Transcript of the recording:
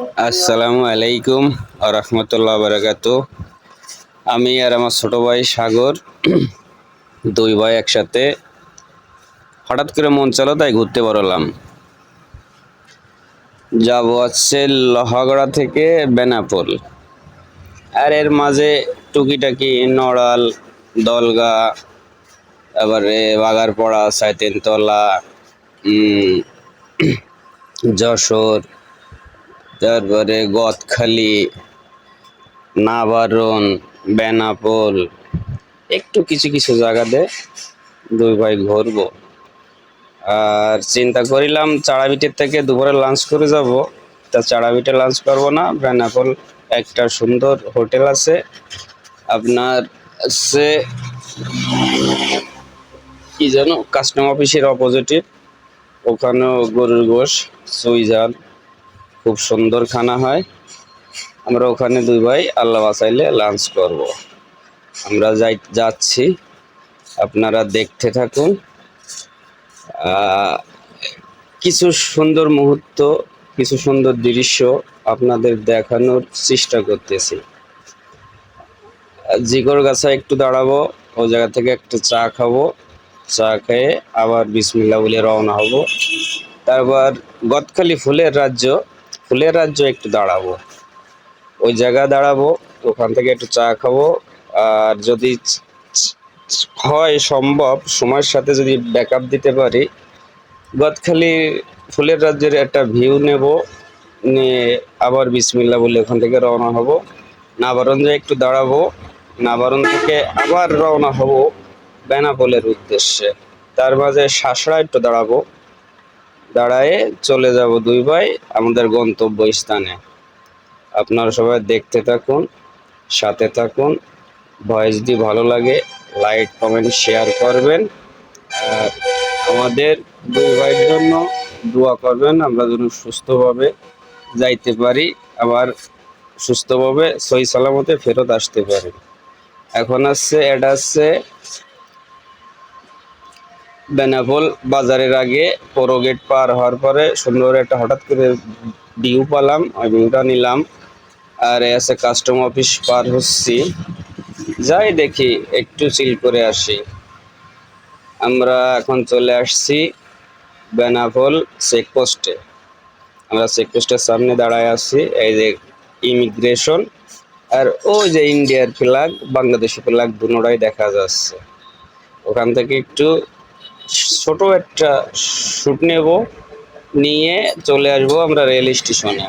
আসসালামু আলাইকুম রহমতুল্লাহ বারাকাতু। আমি আর আমার ছোট ভাই সাগর, দুই ভাই একসাথে হঠাৎ করে মন চালো তাই ঘুরতে বেরোলাম। যাব হচ্ছে লোহাগড়া থেকে বেনাপোল, আর এর মাঝে টুকিটাকি নড়াল, দলগা, তারপরে বাগারপড়া, সাইতেনতলা, যশোর, তারপরে গদখালি, নাবারণ, বেনাপোল, একটু কিছু কিছু জায়গাতে দুই ভাই ঘুরবো। আর চিন্তা করিলাম চাড়াবিটের থেকে দুপুরে লাঞ্চ করে যাব, তা চাড়াবিটে লাঞ্চ করবো না, বেনাপোল একটা সুন্দর হোটেল আছে আপনার, সে কি যেন কাস্টম অফিসের অপোজিটে, ওখানেও গরুর গোশ, সুইজান, খুব সুন্দর খানা হয়। আমরা ওখানে দুই ভাই আল্লাহ বাঁচাইলে লাঞ্চ করব। আমরা যাচ্ছি, আপনারা দেখতে থাকুন। কিছু সুন্দর মুহূর্ত, কিছু সুন্দর দৃশ্য আপনাদের দেখানোর চেষ্টা করতেছি। জিগরগাছা একটু দাঁড়াবো, ওই জায়গা থেকে একটা চা খাবো, চা খেয়ে আবার বিসমিল্লাহ বলে রওনা হব। তারপর গদখালি ফুলের রাজ্য একটু দাঁড়াবো, ওই জায়গা দাঁড়াবো, ওখান থেকে একটু চা খাবো। আর যদি হয় সম্ভব, সময়ের সাথে যদি ব্যাকআপ দিতে পারি, গদখালি ফুলের রাজ্যের একটা ভিউ নেব, নিয়ে আবার বিসমিল্লাহ বলে ওখান থেকে রওনা হব। নাবারণ একটু দাঁড়াবো, নাবারণ থেকে আবার রওনা হব বেনাপোলের উদ্দেশ্যে। তার মাঝে শাসড়া একটু দাঁড়াবো, দাঁড়ায়ে চলে যাব দুই ভাই আমাদের গন্তব্য স্থানে। আপনারা সবাই দেখতে থাকুন, সাথে থাকুন। ভয়েস দি ভালো লাগে লাইক কমেন্ট শেয়ার করবেন, আর আমাদের দুই ভাইয়ের জন্য দোয়া করবেন, আমরা যেন সুস্থভাবে যাইতে পারি, আবার সুস্থভাবে সহি সালামতে ফেরত আসতে পারি। এখন এটা আসছে বেনাপোল বাজারের আগে, পৌর গেট পার হওয়ার পরে সুন্দর একটা হঠাৎ করে ভিউ পেলাম, ওই ভিউটা নিলাম। আর আছে কাস্টম অফিস পার হচ্ছি, যাই দেখি একটু চিল করে আসি। আমরা এখন চলে আসছি বেনাপোল চেকপোস্টে। আমরা চেকপোস্টের সামনে দাঁড়ায় আছি, এই যে ইমিগ্রেশন, আর ওই যে ইন্ডিয়ার ফ্ল্যাগ, বাংলাদেশের ফ্ল্যাগ দুটোটাই দেখা যাচ্ছে। ওখান থেকে একটু ছোট একটা শুট নেব, নিয়ে চলে আসবো আমরা রেল স্টেশনে।